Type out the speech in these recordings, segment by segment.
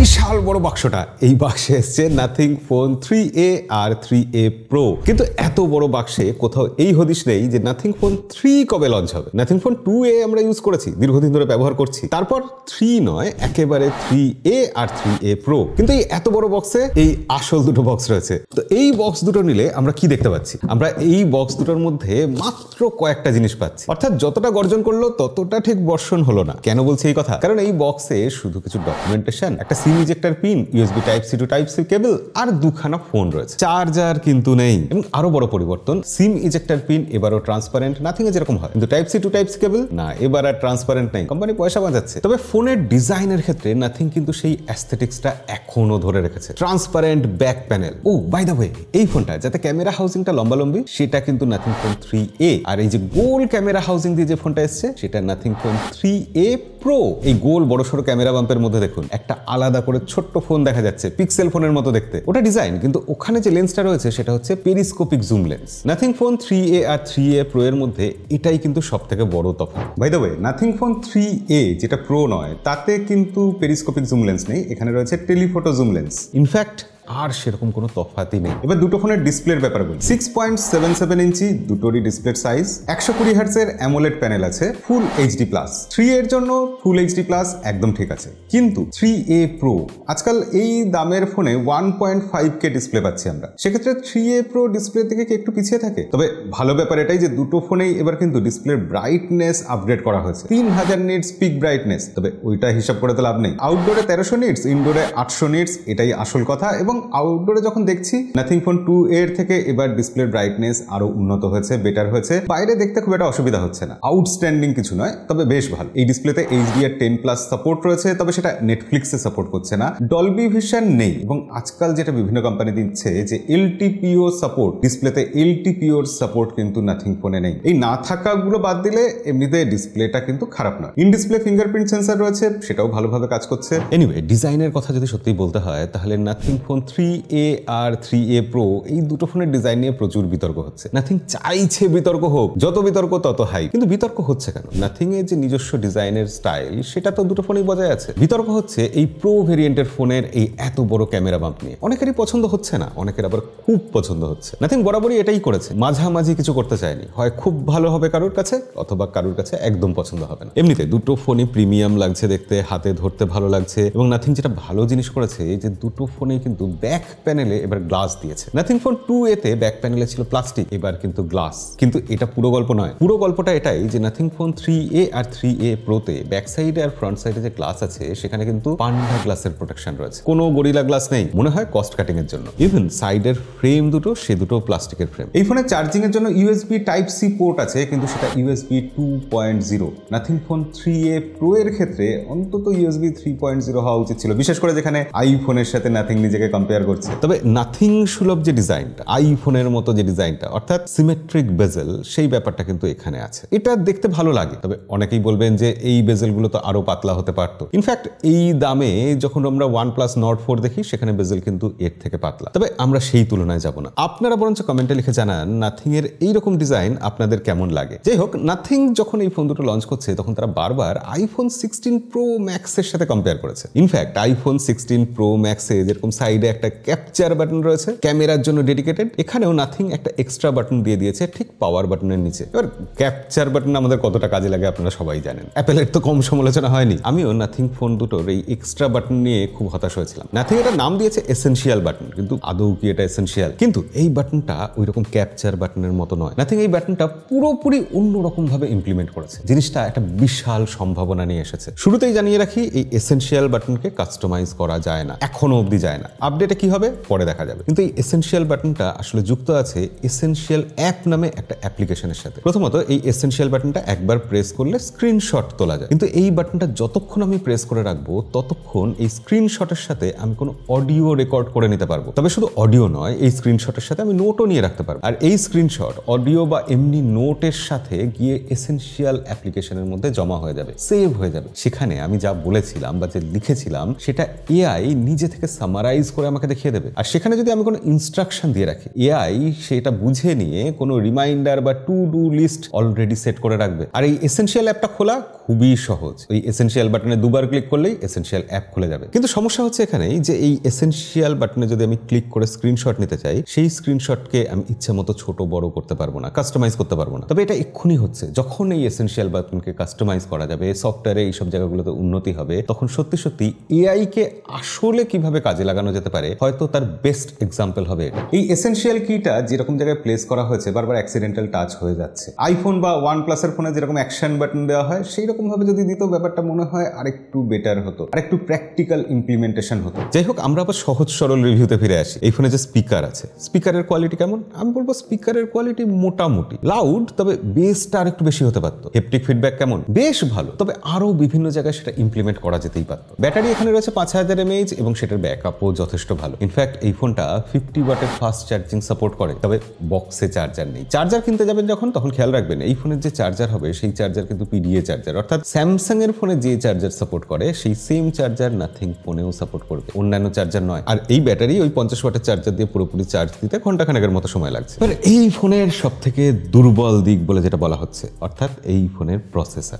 বিশাল বড় বাক্সটা, এই বাক্সে এসছে নাথিং ফোন 3A আর 3A Pro। কিন্তু এত বড় বাক্সে কোথাও এই হদিশ নেই যে নাথিং ফোন 3 কবে লঞ্চ হবে। নাথিং ফোন 2A আমরা ইউজ করেছি, দীর্ঘদিন ধরে ব্যবহার করছি, তারপর 3 নয়, একেবারে 3A আর 3A Pro। কিন্তু এই এত বড় বক্সে এই আসল দুটো বক্স রয়েছে। তো এই বক্স দুটো নিলে আমরা কি দেখতে পাচ্ছি? আমরা এই বক্স দুটোর মধ্যে মাত্র কয়েকটা জিনিস পাচ্ছি, অর্থাৎ যতটা গর্জন করলো ততটা ঠিক বর্ষণ হলো না। কেন বলছি এই কথা? কারণ এই বক্সে শুধু কিছু ডকুমেন্টেশন, একটা SIM ejector pin, USB type C to type C cable আর দুখানা ফোন রয়েছে। চার্জার কিন্তু নেই। এবং আরো বড় পরিবর্তন, সিম ইজেক্টর পিন এবারও ট্রান্সপারেন্ট, নাথিং এ যেরকম হয়, কিন্তু type C to type C cable না, এবার আর ট্রান্সপারেন্ট নেই। কোম্পানি পয়সা বাঁচাচ্ছে। তবে ফোনের ডিজাইনের ক্ষেত্রে নাথিং কিন্তু সেই অ্যাস্থেটিক্সটা এখনো ধরে রেখেছে। Transparent back panel. Oh by the way, এই ফোনটা যাতে ক্যামেরা হাউজিংটা লম্বালম্বি, সেটা কিন্তু নাথিং ফোন 3A। আর এই যে গোল ক্যামেরা হাউজিং দিয়ে যে ফোনটা এসছে, সেটা নাথিং ফোন 3A Pro। এই গোল বড়সড় ক্যামেরা বাম্পের মধ্যে দেখুন একটা আলাদা করে ছোট্ট ফোন দেখা যাচ্ছে, পিক্সেল ফোনের মতো দেখতে। ওটা ডিজাইন, কিন্তু ওখানে যে লেন্সটা রয়েছে সেটা হচ্ছে periscopic zoom lens. Nothing phone 3A আর 3A Pro এর মধ্যে এটাই কিন্তু সবথেকে বড় তফাৎ। By the way, Nothing phone 3A যেটা প্রো নয়, তাতে কিন্তু পেরিস্কোপিক জুম লেন্স নেই, এখানে রয়েছে টেলিফোটো জুম লেন্স। ইনফ্যাক্ট আর সেরকম কোনো তফাতই নেই। এবার দুটো ফোনের ডিসপ্লের ব্যাপারে বলি। 6.77 ইঞ্চি দুটোরই ডিসপ্লের সাইজ, 120 হার্টজের অ্যামোলেড প্যানেল আছে, ফুল এইচডি প্লাস। 3A এর জন্য ফুল এইচডি প্লাস একদম ঠিক আছে, কিন্তু 3A Pro আজকাল এই দামের ফোনে 1.5K ডিসপ্লে পাচ্ছি আমরা। সেক্ষেত্রে 3A Pro ডিসপ্লে থেকে কি একটু পিছিয়ে থাকে? তবে ভালো ব্যাপার এটাই যে দুটো ফোনেই এবার কিন্তু ডিসপ্লের ব্রাইটনেস আপগ্রেড করা হয়েছে, 3000 নিটস পিক ব্রাইটনেস। তবে ওইটা হিসাব করে তো লাভ নেই। আউটডোরে 1300 নিটস, ইনডোরে 800 নিটস, এটাই আসল কথা। এবং আউটডোরে যখন দেখছি নাথিং ফোন 2A এর থেকে এবার ডিসপ্লে ব্রাইটনেস আরো উন্নত হয়েছে, বেটার হয়েছে। বাইরে দেখতে খুব একটা অসুবিধা হচ্ছে না, আউটস্ট্যান্ডিং কিছু নয়, তবে বেশ ভালো। এই ডিসপ্লেতে HDR10+ সাপোর্ট রয়েছে, তবে সেটা নেটফ্লিক্সে সাপোর্ট করছে না। ডলবি ভিশন নেই। এবং আজকাল যেটা বিভিন্ন কোম্পানি দিচ্ছে যে LTPO সাপোর্ট, ডিসপ্লেতে LTPO সাপোর্ট কিন্তু নাথিং ফোনে নেই। এই না থাকাগুলো বাদ দিলে এমনিতে ডিসপ্লেটা কিন্তু খারাপ নয়। ইন ডিসপ্লে ফিঙ্গারপ্রিন্ট সেন্সর রয়েছে, সেটাও ভালোভাবে কাজ করছে। এনিওয়ে, ডিজাইনের কথা যদি সত্যি বলতে হয়, তাহলে নাথিং ফোন 3A আর 3A Pro এই দুটো ফোনের ডিজাইন নিয়ে প্রচুর বিতর্ক হচ্ছে। নাথিং চাইছে বিতর্ক হোক, যত বিতর্ক তত হাই। কিন্তু বিতর্ক হচ্ছে কেন? নাথিং এর যে নিজস্ব ডিজাইনের স্টাইল, সেটা তো দুটো ফোনেই বজায় আছে। বিতর্ক হচ্ছে এই প্রো ভেরিয়েন্টের ফোনের এই এত বড় ক্যামেরা বাম্প নিয়ে। অনেকেরই পছন্দ হচ্ছে না, অনেকের আবার খুব পছন্দ হচ্ছে। নাথিং বরাবরই এটাই করেছে, মাঝামাঝি কিছু করতে চায়নি। হয় খুব ভালো হবে কারোর কাছে, অথবা কারোর কাছে একদম পছন্দ হবে না। এমনিতে দুটো ফোনই প্রিমিয়াম লাগছে দেখতে, হাতে ধরতে ভালো লাগছে। এবং নাথিং যেটা ভালো জিনিস করেছে যে দুটো ফোনে কিন্তু ব্যাক প্যানেলে এবার গ্লাস দিয়েছে। নাথিং ফোন 2A তে ব্যাক প্যানেলে ছিল প্লাস্টিক, এবার কিন্তু গ্লাস। কিন্তু এটা পুরো গল্প নয়। পুরো গল্পটা এটাই যে নাথিং ফোন 3A আর 3A Pro তে ব্যাক সাইডে আর ফ্রন্ট সাইডে যে গ্লাস আছে, সেখানে কিন্তু পান্ডা গ্লাসের প্রোটেকশন রয়েছে, কোনো গরিলা গ্লাস নেই। মনে হয় কস্ট কাটিং এর জন্য। ইভেন সাইডের ফ্রেম দুটো, সে দুটো প্লাস্টিকের ফ্রেম। এই ফোনে চার্জিং এর জন্য ইউএসবি টাইপ সি পোর্ট আছে, কিন্তু সেটা USB 2.0। Nothing phone 3A Pro এর ক্ষেত্রে অন্তত ইউএসবি 3.0 হওয়া উচিত ছিল, বিশেষ করে যেখানে আইফোনের সাথে নাথিং নিজেকে কম্পেয়ার করছে। তবে নাথিং সুলভ যে ডিজাইনটা, আইফোনের মতো যে ডিজাইনটা, অর্থাৎ সিমেট্রিক বেজেল, সেই ব্যাপারটা কিন্তু এখানে আছে। এটা দেখতে ভালো লাগে। তবে অনেকেই বলবেন যে এই বেজেলগুলো তো আরো পাতলা হতে পারতো। ইনফ্যাক্ট এই দামে যখন আমরা OnePlus Nord 4 দেখি, সেখানে বেজেল কিন্তু এর থেকে পাতলা। তবে আমরা সেই তুলনায় যাব না। আপনারা বরঞ্চ কমেন্টে লিখে জানান নাথিং এর এইরকম ডিজাইন আপনাদের কেমন লাগে। যাই হোক, নাথিং যখন এই ফোন দুটো লঞ্চ করছে, তখন তারা বারবার আইফোন 16 Pro Max এর সাথে কম্পেয়ার করেছে। ইনফ্যাক্ট আইফোন 16 Pro Max এ যেরকম সাইডে একটা ক্যাপচার বাটন রয়েছে ক্যামেরার জন্য ডেডিকেটেড, এখানেও নাথিং একটা এক্সট্রা বাটন দিয়ে দিয়েছে ঠিক পাওয়ার বাটনের নিচে। এবার ক্যাপচার বাটন আমাদের কতটা কাজে লাগে আপনারা সবাই জানেন। অ্যাপেলের তো কম সমালোচনা হয়নি। আমিও নাথিং ফোন দুটোর এই এক্সট্রা বাটন নিয়ে খুব হতাশ হয়েছিলাম। নাথিং এটা নাম দিয়েছে এসেনশিয়াল বাটন, কিন্তু আদৌ কি এটা এসেনশিয়াল? কিন্তু এই বাটনটা ওই রকম ক্যাপচার বাটনের মতো নয়। নাথিং এই বাটনটা পুরোপুরি অন্যরকম ভাবে ইমপ্লিমেন্ট করেছে। জিনিসটা একটা বিশাল সম্ভাবনা নিয়ে এসেছে। শুরুতেই জানিয়ে রাখি, এই এসেনশিয়াল বাটনকে কাস্টমাইজ করা যায় না, এখনো অবধি যায় না। আপডেটে কি হবে পরে দেখা যাবে। কিন্তু এই এসেনশিয়াল বাটনটা আসলে যুক্ত আছে এসেনশিয়াল অ্যাপ নামে একটা অ্যাপ্লিকেশনের সাথে। প্রথমত এই এসেনশিয়াল বাটনটা একবার প্রেস করলে স্ক্রিনশট তোলা যায়, কিন্তু এই বাটনটা যতক্ষণ আমি প্রেস করে রাখবো, ততক্ষণ এই স্ক্রিনশটের সাথে আমি কোনো অডিও রেকর্ড করে নিতে পারবো। তবে শুধু অডিও নয়, এই স্ক্রিনশটের সাথে আমি নোটও নিয়ে রাখতে পারবো। আর এই স্ক্রিনশট অডিও বা এমনি নোটের সাথে গিয়ে এসেনশিয়াল অ্যাপ্লিকেশনের মধ্যে জমা হয়ে যাবে, সেভ হয়ে যাবে। সেখানে আমি যা বলেছিলাম বা যে লিখেছিলাম, সেটা এআই নিজে থেকে সামারাইজ করে আমাকে দেখিয়ে দেবে। আর সেখানে যদি আমি কোনো ইনস্ট্রাকশন দিয়ে রাখি, এআই সেটা বুঝে নিয়ে কোনো রিমাইন্ডার বা to do list already set করে রাখবে। আর এই এসেনশিয়াল অ্যাপটা খোলা খুবই সহজ, ওই এসেনশিয়াল বাটনে দুবার ক্লিক করলেই এসেনশিয়াল অ্যাপ খুলে যাবে। কিন্তু সমস্যা হচ্ছে এখানেই যে এই এসেনশিয়াল বাটনে যদি আমি ক্লিক করে স্ক্রিনশট নিতে চাই, সেই স্ক্রিনশটকে আমি ইচ্ছা মতো ছোট বড় করতে পারবো না, কাস্টমাইজ করতে পারবো না। তবে এটা এক্ষুনি হচ্ছে, যখন এই এসেনশিয়াল বাটনকে কাস্টমাইজ করা যাবে, সফটওয়্যারে এইসব জায়গাগুলোতে উন্নতি হবে, তখন সত্যি সত্যি এআই কে আসলে কিভাবে কাজে লাগানো যেতে পারে, হয়তো তার বেস্ট এক্সাম্পল হবে এটা। এই এসেনশিয়াল কিটা যেরকম জায়গায় প্লেস করা হয়েছে বারবার অ্যাক্সিডেন্টাল টাচ হয়ে যাচ্ছে। আইফোন বা OnePlus এর ফোনে যেরকম অ্যাকশন বাটন দেওয়া হয়, সেই রকম ভাবে যদি দিত ব্যাপারটা মনে হয় আরেকটু বেটার হতো, আরেকটু প্র্যাকটিক্যাল ইমপ্লিমেন্টেশন হতো। যাই হোক, আমরা আবার সহজ সরল রিভিউতে ফিরে আসি। এই ফোনে যে স্পিকার আছে, স্পিকারের কোয়ালিটি কেমন? আমি বলবো স্পিকারের কোয়ালিটি মোটামুটি লাউড, তবে বেসটা আর একটু বেশি হতে পারতো। হেপটিক ফিডব্যাক কেমন? বেশ ভালো, তবে আরো বিভিন্ন জায়গায় সেটা ইমপ্লিমেন্ট করা যেতেই পারতো। ব্যাটারি এখানে রয়েছে 5000 mAh এবং সেটার ব্যাকআপও যথেষ্ট ভালো। ইনফ্যাক্ট এই ফোনটা 50 ওয়াটের ফাস্ট চার্জিং সাপোর্ট করে, তবে বক্সে চার্জার নেই। চার্জার কিনতে যাবেন যখন, তখন খেয়াল রাখবেন এই ফোনের যে চার্জার হবে সেই চার্জার কিন্তু পিডিএ চার্জার, অর্থাৎ স্যামসাং এর ফোনে যে চার্জার সাপোর্ট করে সেই সেম চার্জার নাথিং ফোনেও সাপোর্ট করবে, অন্যান্য চার্জার নয়। আর এই ব্যাটারি ওই 50 ওয়াটের চার্জার দিয়ে পুরোপুরি চার্জ দিতে ঘন্টাখানেকের মতো সময় লাগছে। এবার এই ফোনের সব থেকে দুর্বল দিক বলে যেটা বলা হচ্ছে, অর্থাৎ এই ফোনের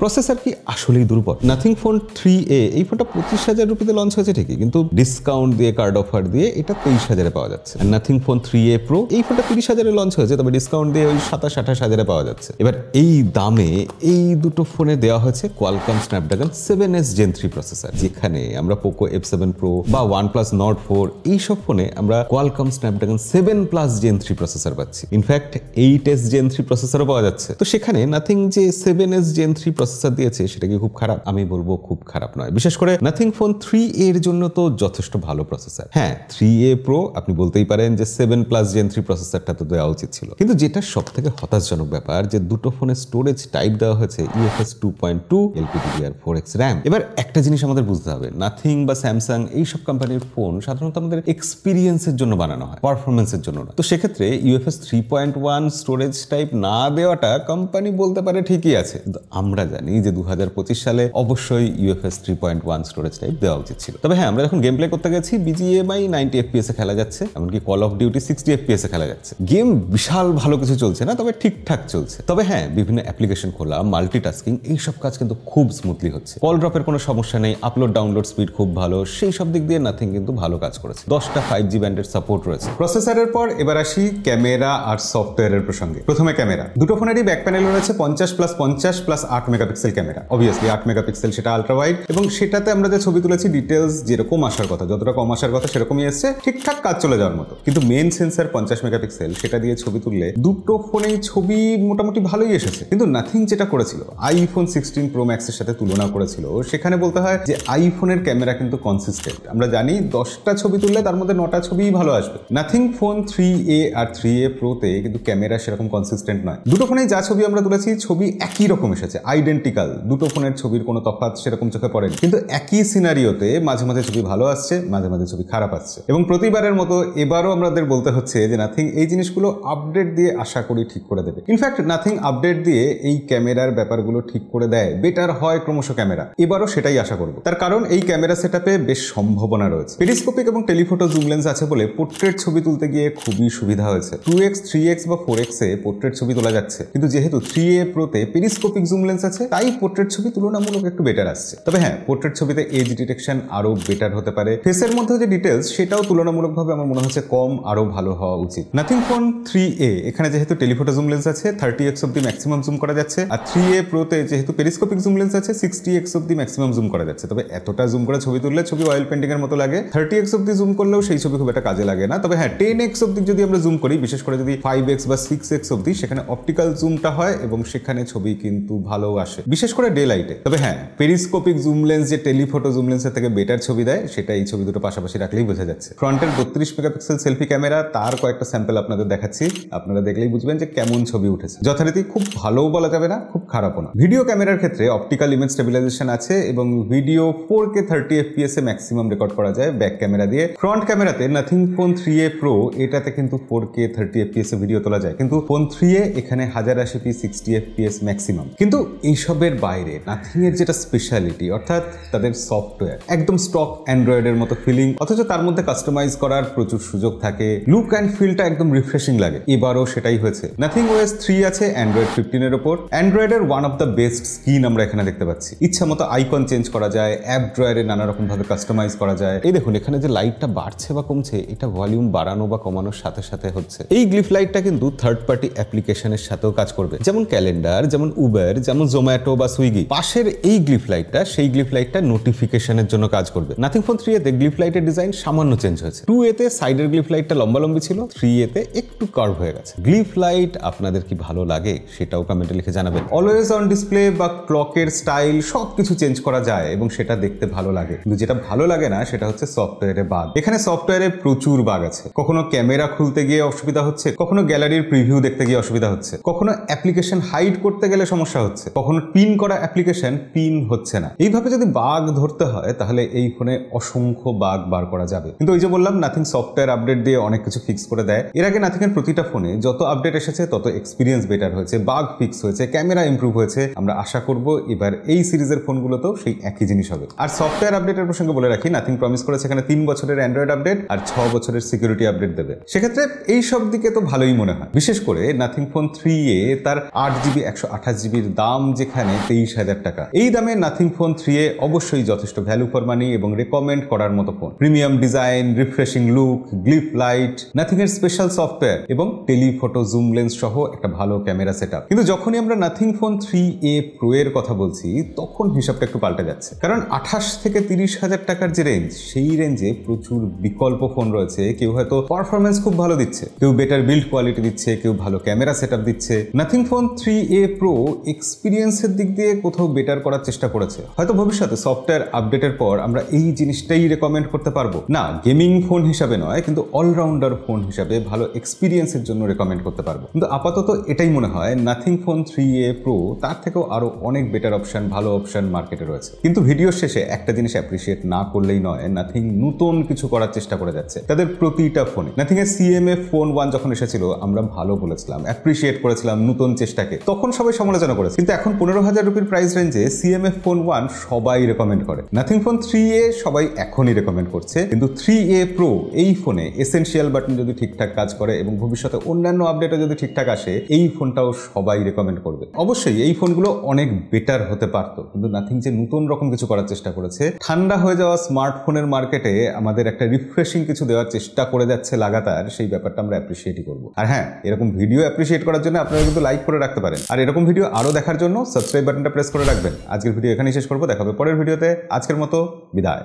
প্রসেসর কি আসলেই দুর্বল? নাথিং ফোন 3A এই ফোনটা 25,000 রুপিতে লঞ্চ হয়েছে ঠিকই, কিন্তু ডিসকাউন্ট দিয়ে, কার্ড অফার দিয়ে এটা 23,000-এ পাওয়া যাচ্ছে। আর নাথিং ফোন 3A Pro এই ফোনটা 30,000-এ লঞ্চ হয়েছে, তবে ডিসকাউন্ট দিয়ে ওই 27-28,000-এ পাওয়া যাচ্ছে। এবার এই দামে এই দুটো ফোনে দেওয়া হয়েছে Qualcomm Snapdragon 7S Gen 3 processor, যেখানে আমরা পোকো F7 Pro বা OnePlus Nord 4 এইসব ফোনে আমরা কোয়ালকম স্ন্যাপড্রাগন 7+ Gen 3 প্রসেসর পাচ্ছি। ইনফ্যাক্ট 8S Gen 3 প্রসেসরও পাওয়া যাচ্ছে। তো সেখানে নাথিং যে 7S Gen 3 প্রসেসর দিয়েছে সেটা কি খুব খারাপ? আমি বলবো খুব খারাপ নয়। বিশেষ করে নাথিং ফোন 3A এর জন্য তো যথেষ্ট ভালো প্রসেসর। হ্যাঁ, 3A Pro আপনি বলতেই পারেন যে 7+ Gen 3 প্রসেসরটা তো দেওয়া উচিত ছিল, কিন্তু যেটা সব থেকে হতাশজনক ব্যাপার যে দুটো ফোনে স্টোরেজ টাইপ দেওয়া হয়েছে UFS 2.2 LPDDR4X RAM। এবার একটা জিনিস আমাদের বুঝতে হবে, নাথিং বা স্যামসাং এইসব কোম্পানির ফোন সাধারণত আমাদের এক্সপিরিয়েন্সের জন্য বানানো হয়, পারফরমেন্সের জন্য না। তো সেক্ষেত্রে UFS 3.1 স্টোরেজ টাইপ না দেওয়াটা কোম্পানি বলতে পারে ঠিকই আছে, কিন্তু আমরা জানি যে 2025 সালে অবশ্যই UFS 3.1 স্টোরেজ টাইপ দেওয়া উচিত ছিল। তবে হ্যাঁ, আমরা যখন গেম প্লে করতে গেছি BGMI 90 FPS এ খেলা যাচ্ছে, এমনকি কল অফ ডিউটি 60 FPS এ খেলা যাচ্ছে। গেম বিশাল ভালো কিছু চলছে না, তবে ঠিকঠাক চলছে। তবে হ্যাঁ, বিভিন্ন অ্যাপ্লিকেশন খোলা, মাল্টিটাস্কিং এইসব কাজ কিন্তু খুব স্মুথলি হচ্ছে। কল ড্রপের কোনো সমস্যা নেই, আপলোড ডাউনলোড স্পিড খুব ভালো, সেই সব দিক দিয়ে নাথিং কিন্তু ভালো কাজ করেছে। 10টা 5G ব্যান্ডের সাপোর্ট রয়েছে। প্রসেসরের পর এবার আসি ক্যামেরা আর সফটওয়্যারের প্রসঙ্গে। প্রথমে ক্যামেরা, দুটো ফোনেরই ব্যাক প্যানেল রয়েছে 50+50+8 মেগাপিক্সেল ক্যামেরা। অবভিয়াসলি 8 মেগাপিক্সেল সেটা আলট্রা ওয়াইড, এবং সেটাতে আমরা যে ছবি তুলেছি ডিটেলস যেরকম আসার কথা, যতটা কম আসার কথা সেরকমই এসছে, ঠিকঠাক কাজ চলে যাওয়ার মতো। কিন্তু মেন সেন্সার 50 মেগাপিক্সেল, সেটা দিয়ে ছবি তুললে দুটো ফোনেই ছবি মোটামুটি ভালোই এসেছে। কিন্তু নাথিং যেটা করেছিল আইফোন 16 Pro Max এর সাথে তুলনা করেছিল, সেখানে বলতে হয় যে আইফোনের ক্যামেরা কিন্তু কনসিস্টেন্ট। আমরা জানি 10টা ছবি তুললে তার মধ্যে 9টা ছবিই ভালো আসবে। নাথিং ফোন 3A আর 3A Pro তে কিন্তু ক্যামেরা সেরকম কনসিস্টেন্ট নয়। দুটো ফোনেই যা ছবি আমরা তুলেছি ছবি একই রকম এসেছে, আইডেন্টিক্যাল। দুটো ফোনের ছবির কোনো তফাৎ সেরকম চোখে পড়েনি, কিন্তু একই সিনারিওতে মাঝে মাঝে ছবি ভালো আসছে, মাঝে মাঝে ছবি খারাপ আসছে। এবং প্রতিবারের মতো এবারও আমাদের বলতে হচ্ছে যে নাথিং এই জিনিসগুলো আপডেট দিয়ে আশা করি ঠিক করে দেবে। ইনফ্যাক্ট নাথিং আপডেট দিয়ে এই ক্যামেরার ব্যাপারগুলো ঠিক করে দেয়, বেটার হয় ক্রমশ ক্যামেরা। এবারও সেটাই আশা করব, তার কারণ এই ক্যামেরা সেটআপে বেশ সম্ভাবনা রয়েছে। পেরিস্কোপিক এবং টেলিফোটো জুম লেন্স আছে বলে পোর্ট্রেট ছবি তুলতে গিয়ে খুবই সুবিধা হয়েছে। 2x 3x বা 4x এ পোর্ট্রেট ছবি তোলা যাচ্ছে, কিন্তু যেহেতু 3A Pro তে পেরিস্কোপিক জুম লেন্স আছে তাই পোর্ট্রেট ছবি তুলনামূলক একটু বেটার আসছে। তবে হ্যাঁ, পোর্ট্রেট ছবিতে এজ ডিটেকশন আরো বেটার হতে পারে। ফেসের মধ্যে যে ডিটেলস সেটাও তুলনামূলকভাবে আমার মনে হচ্ছে কম, আরো ভালো হওয়া উচিত। নাথিং ফোন 3A এখানে যেহেতু টেলিফোটো জুম লেন্স আছে 30x অব্দি ম্যাক্সিমাম জুম করা যাচ্ছে, আর 3A Pro তে যেহেতু পেরিস্কোপিক জুম লেন্স আছে 60x অব্দি ম্যাক্সিমাম জুম করা যাচ্ছে। তবে এতটা জুম করে ছবি তুললে ছবি অয়েল পেন্টিং এর মতো লাগে। 30x অব্দি জুম করলেও সেই ছবি খুব একটা কাজে লাগে না। তবে হ্যাঁ, 10x অব্দি যদি আমরা জুম করি, বিশেষ করে যদি 5x বা 6x অব্দি, সেখানে অপটিক্যাল জুমটা হয় এবং সেখানে ছবি কিন্তু ভালো আসে, বিশেষ করে ডে লাইটে। তবে হ্যাঁ, পেরিস্কোপিক জুম লেন্স যে টেলিফোটো জুম লেন্সের থেকে বেটার ছবি দেয়, সেটা এই ছবি দুটো পাশাপাশি রাখলেই বোঝা যাচ্ছে। ফ্রন্টের 32 মেগাপিক্সেল সেলফি ক্যামেরা, তার কয়েকটা স্যাম্পল আপনাদের দেখাচ্ছি, আপনারা দেখলেই বুঝবেন যে কেমন ছবি উঠেছে। যথারীতি খুব ভালোও বলা যাবে না, খুব খারাপও না। ভিডিও ক্যামেরার ক্ষেত্রে অপটিক্যাল ইমেজ স্টেবিলাইজেশন আছে এবং ভিডিও 4K 30 FPS এ ম্যাক্সিমাম রেকর্ড করা যায় ব্যাক ক্যামেরা দিয়ে। ফ্রন্ট ক্যামেরাতে নাথিং ফোন 3A Pro এটাতে কিন্তু 4K 30 FPS এ ভিডিও তোলা যায়, কিন্তু ফোন 3A এখানে 1080p 60 FPS ম্যাক্সিমাম। কিন্তু এইসবের বাইরে নাথিং এর যেটা স্পেশালিটি, অর্থাৎ তাদের সফটওয়্যার একদম স্টক অ্যান্ড্রয়েডের মতো ফিলিং, অথচ তার তার মধ্যে কাস্টমাইজ করার প্রচুর সুযোগ থাকে, লুক অ্যান্ড ফিলটা একদম রিফ্রেশিং লাগে। এবারও সেটাই হয়েছে। নাথিং ওএস 3 আছে অ্যান্ড্রয়েড 15 এর ওপর। অ্যান্ড্রয়েডের one of the best screen আমরা এখানে দেখতে পাচ্ছি। ইচ্ছা মতো আইকন চেঞ্জ করা যায়, অ্যাপ ড্রয়ারে নানা রকম ভাবে কাস্টমাইজ করা যায়। এই দেখুন এখানে যে লাইটটা বাড়ছে বা কমছে, এটা ভলিউম বাড়ানো বা কমানোর সাথে সাথে হচ্ছে। এই গ্লিফ লাইটটা কিন্তু থার্ড পার্টি অ্যাপ্লিকেশনের সাথেও কাজ করবে, যেমন ক্যালেন্ডার, যেমন উবের, যেমন জোম্যাটো বা সুইগি। পাশের এই গ্লিফ লাইটটা, সেই গ্লিফ লাইটটা নোটিফিকেশনের জন্য কাজ করবে। নাথিং ফোন 3 এতে গ্লিফ লাইটের ডিজাইন সামান্য চেঞ্জ হয়েছে। 2 এতে সাইডের গ্লিফ লাইটটা লম্বা ছিল, 3 এতে একটু কার্ভ হয়ে গেছে। গ্লিফ লাইট আপনাদের কি ভালো লাগে সেটাও কমেন্টে লিখে জানাবেন। অলওয়েজ অন ডিসপ্লে বা ক্লকের স্টাইল সবকিছু চেঞ্জ করা যায় এবং সেটা দেখতে ভালো লাগে, কিন্তু যেটা ভালো লাগে না সেটা হচ্ছে সফটওয়্যারে বাগ। এখানে সফটওয়্যারে প্রচুর বাগ আছে। কখনো ক্যামেরা খুলতে গিয়ে অসুবিধা হচ্ছে, কখনো গ্যালারির প্রিভিউ দেখতে গিয়ে অসুবিধা হচ্ছে, কখনো অ্যাপ্লিকেশন হাইড করতে গেলে সমস্যা হচ্ছে, কখনো পিন করা অ্যাপ্লিকেশন পিন হচ্ছে না। এইভাবে যদি বাগ ধরতে হয় তাহলে এই ফোনে অসংখ্য বাগ বার করা যাবে। কিন্তু ওই যে বললাম, নাথিং সফটওয়্যার আপডেট দিয়ে অনেক কিছু ফিক্স করে দেয়। এর আগে নাথিং এর প্রতিটা ফোনে যত আপডেট এসেছে তত এক্সপিরিয়েন্স বেটার হয়েছে, বাগ ফিক্স হয়েছে, ক্যামেরা ইমপ্রুভ হয়েছে। আমরা আশা করব এবার এই সিরিজের ফোনগুলোতেও সেই একই জিনিস হবে। আর সফটওয়্যার আপডেটের প্রসঙ্গে বলে রাখি, নাথিং প্রমিস করেছে এখানে 3 বছরের অ্যান্ড্রয়েড আপডেট আর 6 বছরের সিকিউরিটি আপডেট দেবে। সেক্ষেত্রে এই সব দিকে তো ভালোই মনে হয়। বিশেষ করে নাথিং ফোন 3A তার 8GB 128GBর দাম যেখানে 23,000 টাকা, এই দামে নাথিং ফোন 3A অবশ্যই যথেষ্ট ভ্যালু ফর মানি এবং রেকমেন্ড করার মতো phone. Premium design, refreshing look, glyph light, nothing এর স্পেশাল সফটওয়্যার এবং টেলিফটো জুম লেন্স সহ একটা ভালো ক্যামেরা সেটআপ। কিন্তু যখনই আমরা নাথিং ফোন 3A প্রো এর কথা বলছি তখন হিসাবটা একটু পাল্টে যাচ্ছে, কারণ 28 থেকে 30,000 টাকার যে রেঞ্জ, সেই রেঞ্জে প্রচুর বিকল্প ফোন রয়েছে। কেউ হয়তো পারফরমেন্স খুব ভালো দিচ্ছে, কেউ বেটার বিল্ড কোয়ালিটি দিচ্ছে, কেউ ভালো ক্যামেরা সেটআপ দিচ্ছে। নাথিং ফোন 3A প্রো এক্সপিরিয়েন্সের দিক দিয়ে কোথাও বেটার করার চেষ্টা করেছে। হয়তো ভবিষ্যতে সফটওয়্যার আপডেটের পর আমরা এই জিনিসটাই রেকমেন্ড করতে পারবো না, গেমিং ফোন হিসাবে নয় কিন্তু অলরাউন্ডার ফোন হিসাবে ভালো এক্সপিরিয়েন্সের জন্য রেকমেন্ড করতে পারবো। কিন্তু আপাতত এটাই মনে হয় নাথিং ফোন 3A প্রো তার থেকেও আরো অনেক বেটার অপশন, ভালো অপশন মার্কেটে রয়েছে। কিন্তু ভিডিওর শেষে একটা জিনিস অ্যাপ্রিশিয়েট না করলেই নয়, নাথিং নতুন কিছু করার চেষ্টা করে যাচ্ছে তাদের প্রতিটা ফোনে। নাথিং এর CMF ফোন 1 যখন এসেছিল আমরা ভালো বলেছিলাম, অ্যাপ্রিশিয়েট করেছিলাম নতুন চেষ্টাকে, তখন সবাই সমালোচনা করেছে। কিন্তু এখন 15,000 রুপির প্রাইস রেঞ্জে CMF ফোন 1 সবাই রেকমেন্ড করে। নাথিং ফোন 3A সবাই এখনই রেকমেন্ড করছে, কিন্তু 3A প্রো এই ফোনে এসেনশিয়াল বাটন যদি ঠিকঠাক কাজ করে এবং ভবিষ্যতে অন্যান্য আপডেটও যদি ঠিকঠাক আসে, এই ফোনটাও সবাই রেকমেন্ড করবে। অবশ্যই এই ফোনগুলো অনেক বেটার হতে পারতো, কিন্তু নাথিং যে নতুন রকম কিছু করার চেষ্টা করেছে, ঠান্ডা হয়ে যাওয়া স্মার্টফোনের মার্কেটে আমাদের একটা রিফ্রেশিং কিছু দেওয়ার চেষ্টা করে যাচ্ছে লাগাতার, সেই ব্যাপারটা আমরা অ্যাপ্রিশিয়েটই করবো। আর হ্যাঁ, এরকম ভিডিও অ্যাপ্রিশিয়েট করার জন্য আপনারা কিন্তু লাইক করে রাখতে পারেন, আর এরকম ভিডিও আরো দেখার জন্য সাবস্ক্রাইব বাটনটা প্রেস করে রাখবেন। আজকের ভিডিও এখানেই শেষ করবো, দেখা হবে পরের ভিডিওতে। আজকের মতো বিদায়।